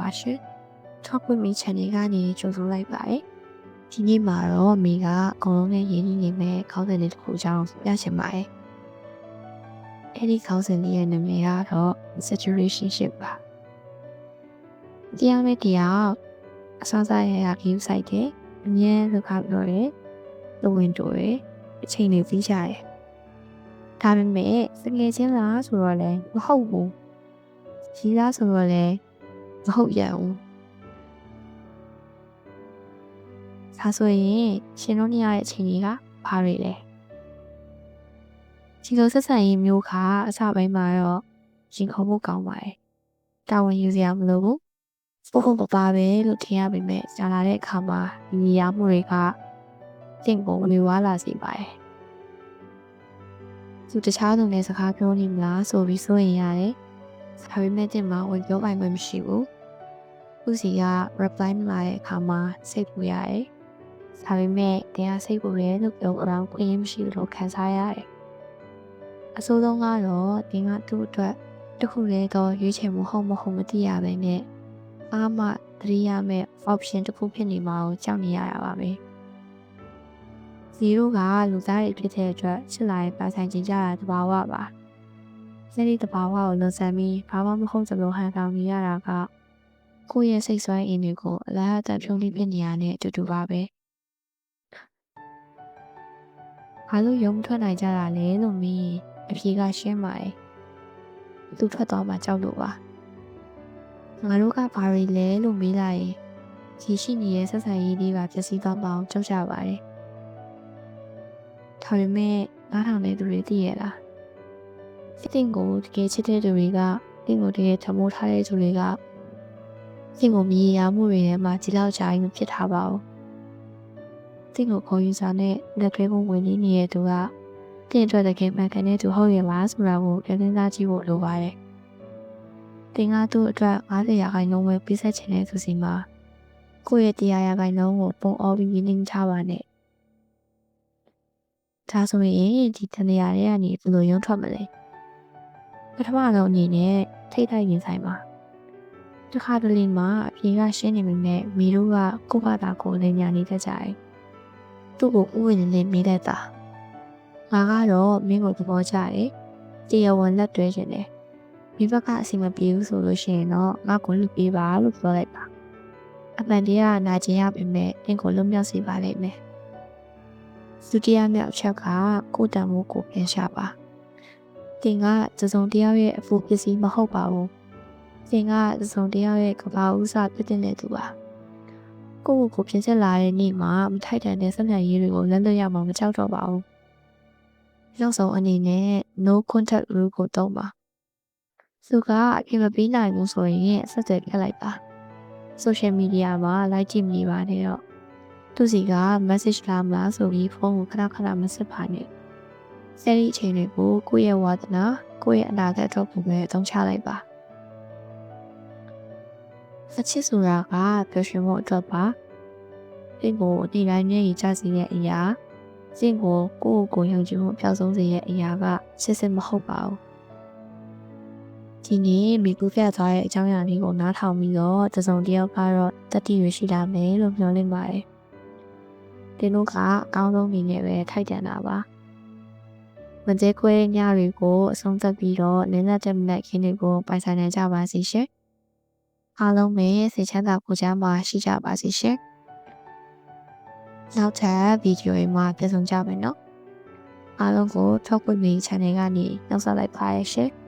ပါရှင်။ထောက်ခွင့်မိချန်တွေကနေကြိုဆိုလိုက်ပါတယ်။ဒီနေ့မှာတော့မိကအကုန်လုံးနဲ့ရင်းနှီးနေမဲ့ခေါင်းစဉ်လေးတစ်ခုအကြောင်းပြချင်ပါတယ်။အဲ့ဒီခေါင်းစဉ်လေးရဲ့နာမည်ကတော့ situationship ပါ။တရားမဲ့တရားအစားစားရ view site တယ်အမြဲလောက်ခပြောတယ်လူဝင်တိုးတယ်အချိန်လေးပြီးကြတယ်။ဒါပေမဲ့စငယ်ချင်းလားဆိုတော့လည်းမဟုတ်ဘူး။ကြီးလားဆိုတော့လည်းမဟုတ်ရဘူး။ဒါဆိုရင်ရှင်တို့နေရတဲ့အချိန်ကြီးကဘာတွေလဲ။ဒီလိုဆက်ဆံရေးမျိုးကအစပိုင်းမှာတော့ရင်ခုန်ဖို့ကောင်းပါတယ်။တာဝန်ယူစရာမလိုဘူး။ပို့ဖို့ပါပဲလို့ထင်ရပေမဲ့ကြာလာတဲ့အခါမှာဒီရမှုတွေကတင့်ကိုမေဝါလာစေပါတယ်။သူတခြားသူနဲ့စကားပြောနေမလားဆိုပြီးစိုးရင်ရတယ်။ဒါပေမဲ့တင်မှာဝင်ပြောပိုင်ခွင့်မရှိဘူး။ဦးစီက reply မလာတဲ့အခါမှာစိတ်ပူရတယ်။ဒါပေမဲ့တရားစိတ်ပူရဲလို့ပြောအောင်ခွင့်မရှိလို့ခံစားရတယ်။အဆိုးဆုံးကတော့တင်ကသူ့အတွက်တခုလေတော့ရွေးချယ်မှုဟုတ်မဟုတ်မသိရပဲနဲ့အားမတရိယာမဲ့ option တစ်ခုဖြစ်နေမှာကိုကြောက်နေရတာပါပဲ။ဇီရိုကလူသားတွေဖြစ်တဲ့အတွက်ချစ်လာရင်ပါဆိုင်ကြကြတာတဘာဝပါ။စနေတဘာဝကိုလွန်ဆန်ပြီးဘာမှမဟုတ်သလိုဟန်ဆောင်နေရတာကကိုယ့်ရဲ့စိတ်ဆွဲအင်းတွေကိုအလားအတဖြုံးလိဖြစ်နေရတဲ့အတူတူပါပဲ။ဘာလို့ရုံထွက်နိုင်ကြတာလဲလို့မေးအဖြေကရှင်းပါတယ်။သူထွက်သွားမှကြောက်လို့ပါ။ငါတို့ကဘာတွေလဲလို့မေးလိုက်ရင်ဒီရှိနေတဲ့ဆက်ဆံရေးလေးပါပျက်စီးသွားမှကြောက်ကြပါတယ်။ဒါပေမဲ့နားထောင်တဲ့သူတွေသိရလား။တင့်ကိုတကယ်ချစ်တဲ့သူတွေကတင့်ကိုတကယ်ထမိုးထားတဲ့သူတွေကတင့်ကိုမြည်ရမှုတွေထဲမှာဒီလောက်ကြာရင်မဖြစ်ထားပါဘူး။တင့်ကိုခေါ်ယူစားနဲ့လက်တွဲဖို့ဝင်နေနေတဲ့သူကတင့်အတွက်တကယ်မှန်ကန်တဲ့သူဟုတ်ရဲ့လားဆိုတာကိုပြန်စဉ်းစားကြည့်ဖို့လိုပါတယ်။တင်ကသူ့အတွက်50%ပဲပေးဆက်ချင်တဲ့သူစီမှာကိုယ့်ရဲ့100%ကိုပုံအောပြီးရင်းထားပါနဲ့။ဒါဆိုရင်ဒီတနေရာတွေကနေဘယ်လိုရုံထွက်မလဲ။ပထမဆုံးအနေနဲ့ထိတ်တိုက်ရင်ဆိုင်ပါ။တစ်ခါတလေမှာအပြေကရှင်းနေပေမဲ့မိတို့ကကိုယ့်ဘာသာကိုယ်လည်းညာနေတတ်ကြတယ်။သူ့ကိုဥဝင်နေမိတတ်တာ။ငါကတော့မင်းကိုသဘောကျတယ်။တရားဝင်လက်တွဲခြင်းတယ်။မိဘကအစီမပြေဘူးဆိုလို့ရှိရင်တော့ငါ့ကိုလူပေးပါလို့ပြောလိုက်ပါ။အမှန်တရားနာကျင်ရပေမဲ့အင်းကိုလွတ်မြောက်စေပါလိမ့်မယ်။ဒုတိယမြောက်အချက်ကကိုယ်တန်မှုကိုပြန်ရှာပါ။တင်ကသစုံတယောက်ရဲ့အဖို့ပစ္စည်းမဟုတ်ပါဘူး။တင်ကသစုံတယောက်ရဲ့ကဘာဥစားဖြစ်တဲ့သူပါ။ကိုယ့်ကိုပြင်ဆက်လာတဲ့နေ့မှာမထိုက်တန်တဲ့ဆက်ဆံရေးတွေကိုလက်လွတ်ရမှာမကြောက်တော့ပါဘူး။နောက်ဆုံးအနေနဲ့ no contact rule ကိုသုံးပါ။သူကအပြင်မပေးနိုင်ဘူးဆိုရင်ဆက်သွယ်ပြလိုက်ပါ။ social media မှာ like ကြည့်မိပါနဲ့တော့သူစီက message လာမလားဆိုပြီးဖုန်းကိုခဏမဆက်ပါနဲ့။ဆက်ဒီအချိန်တွေကိုကိုယ့်ရဲ့ဝါသနာကိုယ့်ရဲ့အနာဂတ်အတွက်ကိုပဲအသုံးချလိုက်ပါ။အချစ်ဆိုတာကပျော်ရွှင်ဖို့အတွက်ပါ။ဒီကိုဒီတိုင်းနဲ့ရကြစီတဲ့အရာစင့်ကိုကိုယ်ယုံကြည်မှုအပြောက်ဆုံးစေတဲ့အရာကစစ်မဟုတ်ပါဘူး။ဒီနေ့မိကူပြသွားတဲ့အကြောင်းအရာလေးကိုနားထောင်ပြီးတော့တစုံတစ်ယောက်ကတော့တတိရရှိလာမယ်လို့မျှော်လင့်ပါတယ်။ဒီတို့ကအကောင်းဆုံးနေနဲ့ပဲထိုက်တန်တာပါ။မကျဲခွဲညတွေကိုအဆုံးသတ်ပြီးတော့နင်းလက်တဲ့မနက်ခင်းတွေကိုပိုင်ဆိုင်နိုင်ကြပါစေရှင်။အားလုံးပဲစိတ်ချမ်းသာကိုယ်ချမ်းသာရှိကြပါစေရှင်။နောက်ထပ်ဗီဒီယိုမှာပြန်ဆုံကြမယ်နော်။အားလုံးကိုထောက်ပွင့်မီ channel ကနေနှုတ်ဆက်လိုက်ပါရရှင်။